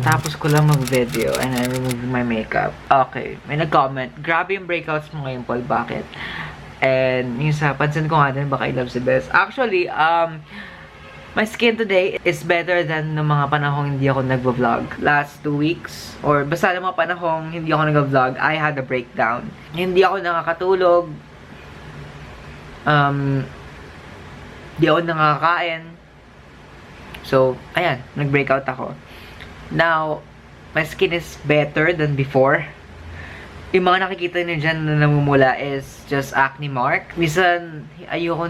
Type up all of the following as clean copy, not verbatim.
Kakatapos ko lang mag-video and I removed my makeup. Okay, may nag-comment. Grabe yung breakouts mo ngayon, Paul. Bakit? And yung sa pansin ko nga din, baka I love si Bes. Actually, my skin today is better than ng mga panahong hindi ako nagvo-vlog. Last 2 weeks, or basta ng mga panahong hindi ako nag-vlog, I had a breakdown. Hindi ako nakakatulog. Hindi ako nakakain. So, ayan, nag-breakout ako. Now, my skin is better than before. Yung mga nakikita niyo dyan na namumula is just acne mark. Minsan, ayoko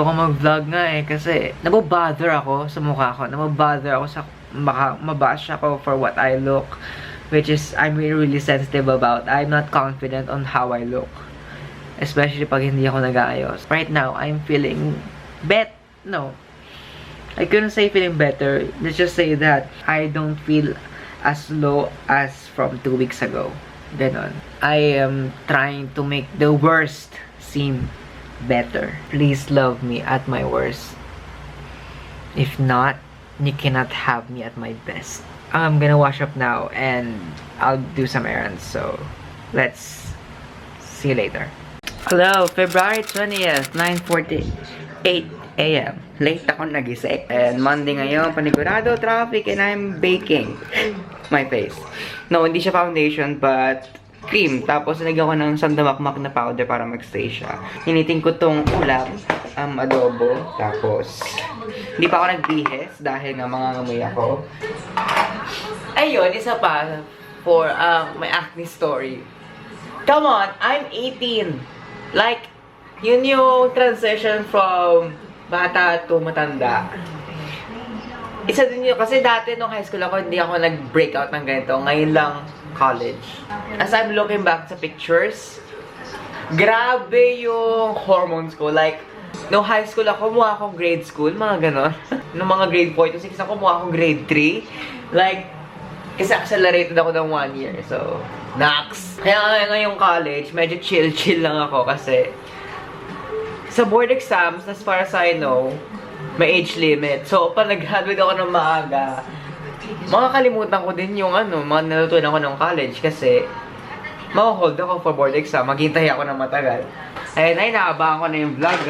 mag-vlog nga eh. Kasi, nababother ako sa mukha ko. Nababother ako sa, mabash ako for what I look. Which is, I'm really sensitive about. I'm not confident on how I look. Especially pag hindi ako nag-aayos. Right now, I'm feeling I couldn't say feeling better. Let's just say that I don't feel as low as from 2 weeks ago. Ganon. I am trying to make the worst seem better. Please love me at my worst. If not, you cannot have me at my best. I'm gonna wash up now and I'll do some errands. So, let's see you later. Hello, February 20th, 9:48 a.m. Late ako nagising. And Monday ngayon, panigurado, traffic, and I'm baking my face. No, hindi siya foundation, but cream. Tapos, nilagyan ko ng sandamakmak na powder para magstay siya. Hiniting ko tong ulam, adobo. Tapos, hindi pa ako nagbihis dahil nga mangangamoy ako. Ayun, isa pa for my acne story. Come on, I'm 18. Like, yun yung transition from bata to matanda. Isa din yun, kasi dati nung high school ako, hindi ako nag-breakout ng ganito. Ngayon lang, college. As I'm looking back sa pictures, grabe yung hormones ko. Like, nung high school ako, mukha akong grade school, mga ganon. Nung mga grade 4 to 6 ako, mukha akong grade 3. Like, kasi accelerated ako ng 1 year. So, nax. Kaya ngayong college, medyo chill-chill lang ako kasi sa board exams, as far as I know, may age limit. So, pag nag-graduate ako ng maaga, makakalimutan ko din yung mga natutunan ko ng college kasi ma-hold ako for board exam. Maghintay ako ng matagal. Ayun, ay, naabangan ko na yung vlog,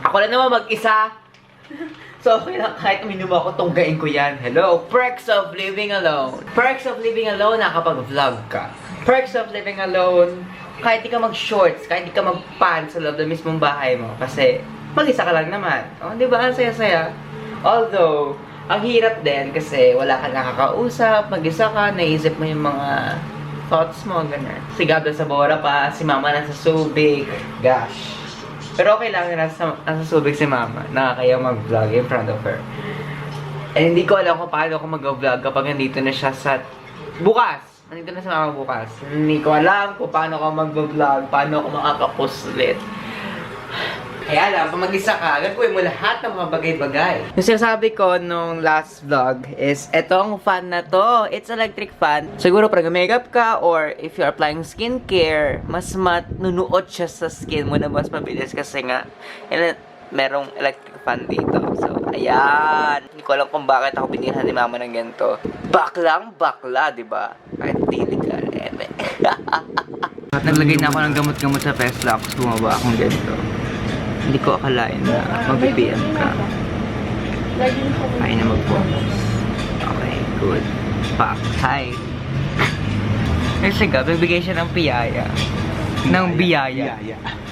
Ako lang naman mag-isa. So, okay lang, kahit uminom ako, tunggain ko yan. Hello, perks of living alone. Perks of living alone, nakapag-vlog ka. Perks of living alone, kahit di ka mag-shorts, kahit di ka mag-pants sa loob ng mismong bahay mo. Kasi, mag-isa ka lang naman. O, di ba? Ang saya-saya. Although, ang hirap din kasi wala ka nakakausap, mag-isa ka, naisip mo yung mga thoughts mo, ganun. Si Gabda sa Bora pa, si Mama nasa Subic. Gosh. Pero okay lang, nasa Subic si Mama. Nakakaya mag-vlog in front of her. And hindi ko alam kung paano ako mag-vlog kapag nandito na siya sa bukas. Nandito na sa Mama bukas. Hindi ko alam kung paano ako mag-vlog, paano ako makakapost ulit. Kaya alam, pag mag-isa ka, gagawin mo lahat ng mga bagay-bagay. Yung sinasabi ko nung last vlog is, etong fan na to, it's electric fan. Siguro pag makeup ka, or if you're applying skincare, mas manunuot siya sa skin mo na mas mabilis kasi nga, merong electric fan dito. So, ayan. Hindi ko alam kung bakit ako binilhan ni Mama ng ganito. Bakla, diba? Kahit dili ka, At naglagay na ako ng gamot-gamot sa Peslax, bumaba akong ganito. Hindi ko akalain na mag-PM ka. Kaya na mag-focus. Okay, good. Hi. Kasi nagbigay siya ng piyaya. Ng biyaya.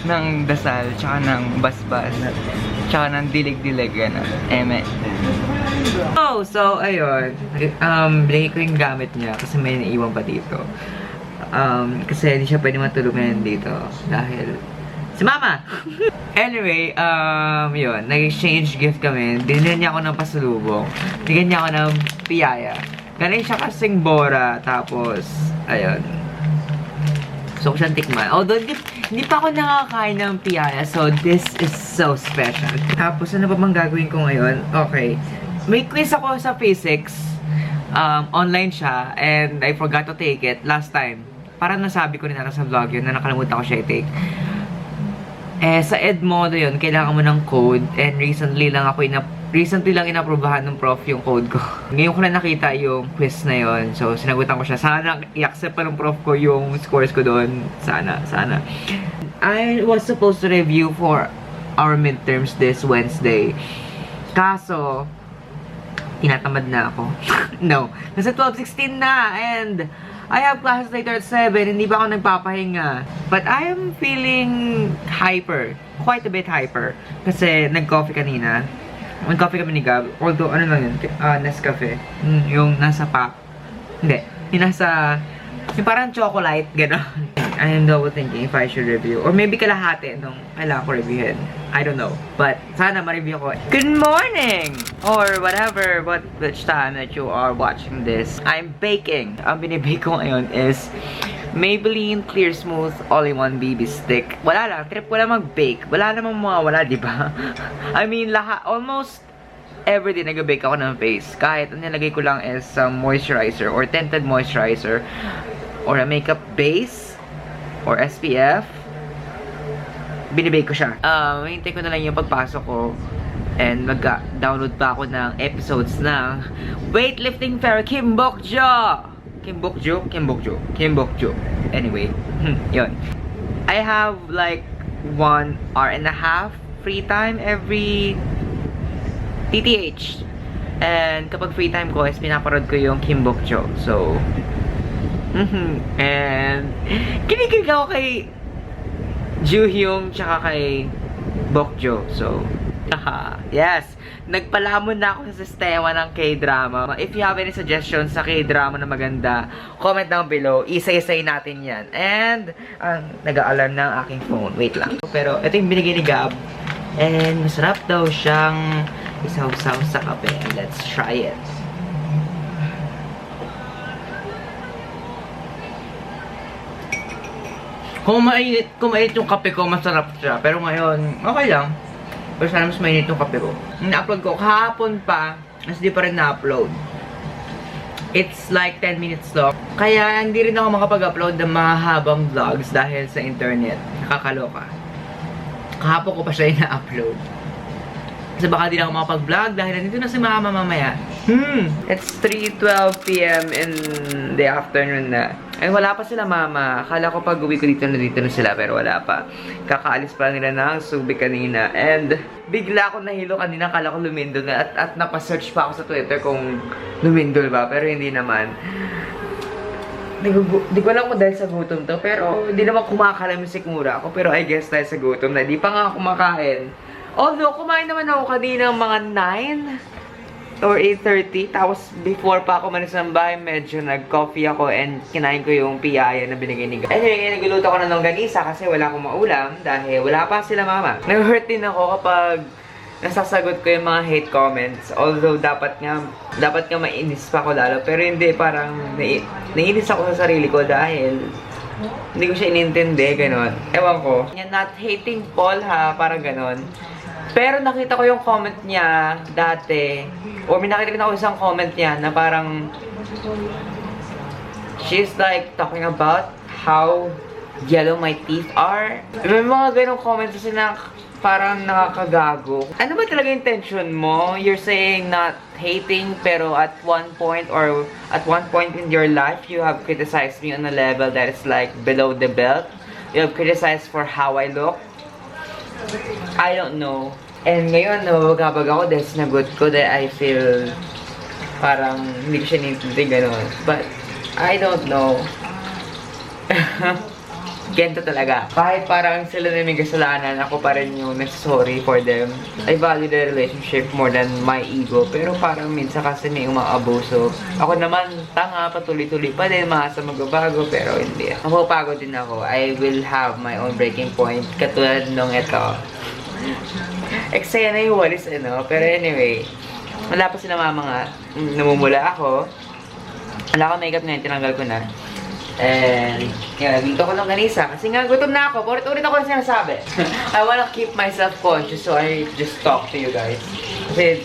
Ng dasal, tsaka ng basbas. Tsaka ng dilig-dilig, gano'n. So, ayun. Binigay ko yung gamit niya kasi may naiwan pa dito. Kasi hindi siya pwede matulog ngayon dito. Dahil si Mama! Anyway, yun. Nag-exchange gift kami. Dinilhan niya ako ng pasalubong. Bigyan niya ako ng piyaya. Galing siya kasing Bora. Tapos, ayun. So, siyang tikman. Although, hindi pa ako nakakain ng piyaya. So, this is so special. Tapos, ano pa bang gagawin ko ngayon? Okay. May quiz ako sa physics. Online siya. And I forgot to take it last time. Parang nasabi ko rin sa vlog yun na nakalimutan ko siya i-take. Sa Edmodo yun, kailangan mo ng code. And recently lang inaprubahan ng prof yung code ko. Ngayon ko na nakita yung quiz na yun. So, sinagutan ko siya. Sana i-accept pa ng prof ko yung scores ko doon. Sana. I was supposed to review for our midterms this Wednesday. Kaso, tinatamad na ako. No. Kasi 12:16 na. And I have classes later at 7. Hindi ba ako nagpapahinga? But I am feeling hyper. Quite a bit hyper. Kasi nag-coffee kanina. Nag-coffee kami ni Gab. Although, ano lang yun? Nescafe. Yung nasa pack. Hindi. Yung nasa... Yung parang chocolate. Gano'n. I am double thinking if I should review. Or maybe kalahati nung kailangan ko reviewin. I don't know. But sana ma-review ko. Good morning! Or whatever, which time that you are watching this. I'm baking. Ang binibake ko ngayon is Maybelline Clear Smooth All-in-One BB Stick. Wala lang. Trip ko lang mag-bake. Wala namang mawawala, diba? I mean, almost everyday nag-bake ako ng face. Kahit ang nilagay ko lang is some moisturizer or tinted moisturizer or a makeup base or SPF, binibake ko siya. Hintay ko na lang yung pagpasok ko and mag-download pa ako ng episodes ng Weightlifting Fairy Kim Bokjo. Anyway, yun. I have like 1.5 hours free time every TTH. And kapag free time ko is pinaparod ko yung Kim Bokjo. So, and kinikilig ako kay Joohyung tsaka kay Bokjo. So, yes, nagpalamon na ako sa sistema ng K-drama. If you have any suggestions sa K-drama na maganda, comment down below. Isa-isay natin yan. And nag-a-alarm na ang aking phone. Wait lang. Pero ito yung binigay ni Gab. And masarap daw siyang isaw-saw sa kape. Let's try it. Kung mainit yung kape ko, masarap siya. Pero ngayon, okay lang. Pero sana mas mainit yung kape ko. Na-upload ko kahapon pa, mas di pa rin na-upload. It's like 10 minutes long. Kaya hindi rin ako makapag-upload ng mahabang vlogs dahil sa internet. Nakakaloka. Kahapon ko pa siya na-upload. Kasi baka di na ako makapag-vlog dahil nandito na si mama mamaya. It's 3:12 PM in the afternoon na. Ay, wala pa sila mama. Akala ko pag uwi ko dito na sila, pero wala pa. Kakaalis pa nila ng Subic kanina. And bigla ako nahilo kanina. Akala ko lumindol na. At napasearch pa ako sa Twitter kung lumindol ba. Pero hindi naman. Di ko alam kung dahil sa gutom to. Pero hindi naman kumakalam si Kimura ako. Pero I guess dahil sa gutom na. Di pa nga ako kumakain. Although, kumain naman ako kanina mga 9 or 8:30. Tapos, before pa ako manis ng bahay, medyo nag-coffee ako and kinain ko yung piyaya na binigay ni Gab. Anyway, nagluto ko na ng ganisa kasi wala akong maulam dahil wala pa sila mama. Nag-hurt din ako kapag nasasagot ko yung mga hate comments. Although, dapat nga mainis pa ako lalo. Pero hindi, parang naiinis ako sa sarili ko dahil hindi ko siya inintindi, ganon. Ewan ko. Not hating Paul ha, parang ganon. Pero nakita ko yung comment niya dati, or may nakita rin ako isang comment niya na parang she's like talking about how yellow my teeth are. May mga ganong comments kasi na parang nakakagago. Ano ba talaga intention mo? You're saying not hating, pero at one point in your life, you have criticized me on a level that is like below the belt. You have criticized for how I look. I don't know. And ngayon, nababagabag ako dahil sinagot ko dahil I feel parang hindi ko siya nintindi, gano'n. But, I don't know. Gento talaga. Kahit parang sila na may kasalanan, ako pa rin yung sorry for them. I value the relationship more than my ego. Pero parang minsan kasi may umaabuso. Ako naman, tanga, patuloy-tuloy pa din, maasa magbabago, pero hindi. Mapapagod din ako. I will have my own breaking point. Katulad nung ito. Eksaya na yung walis, Pero anyway, wala pa sila mama nga. Namumula ako. Wala akong makeup ngayon, tinanggal ko na. And, yun, dito ko ng ganisa. Kasi nga, gutom na ako. Ulit ako yung sinasabi. I wanna keep myself conscious, so I just talk to you guys. Kasi,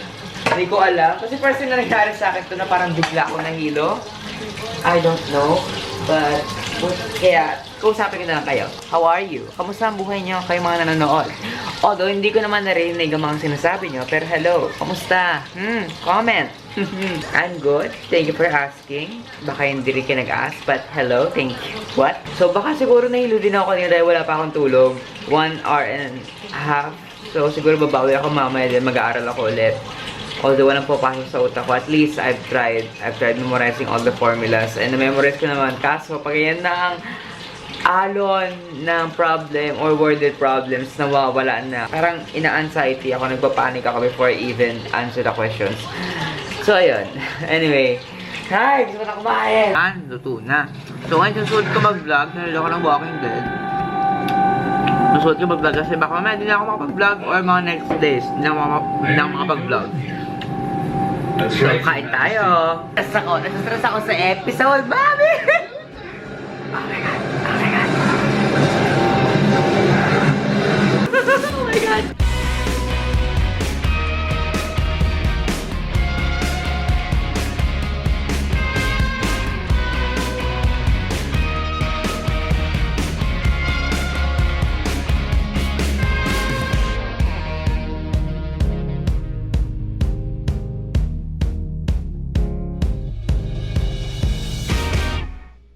hindi ko alam. Kasi first thing na nangyari sa akin ito na parang bigla ako nahilo. I don't know. But, Kaya, kausapin ko na lang kayo. How are you? Kamusta ang buhay niyo kayo mga nanonood? Although, hindi ko naman narinig ang mga sinasabi niyo, pero hello, kamusta? Comment. I'm good. Thank you for asking. Baka hindi rin ka nag-ask, but hello, thank you. What? So, baka siguro nahilo din ako kanina dahil wala pa akong tulog. 1 hour and a half. So, siguro babawi ako mamaya din mag-aaral ako ulit. Although walang papasok sa utak ko, at least I've tried memorizing all the formulas. And na-memorize ko naman. Kaso, pag yan na ang alon ng problem or worded problems, nawawala na. Parang ina-anxiety ako, nagpapanik ako before I even answer the questions. So, ayun. Anyway. Hi! Gusto ko na kumain! Luto na. So, ngayon susunod ko mag-vlog. Nalala ko ng Walking Dead. Susunod ko mag-vlog kasi baka mamaya hindi na ako makapag-vlog or mga next days. Hindi na ako makapag-vlog. So, kain tayo. Nasa-stress ako sa episode, mami! Oh my God. Oh my God. Oh my God.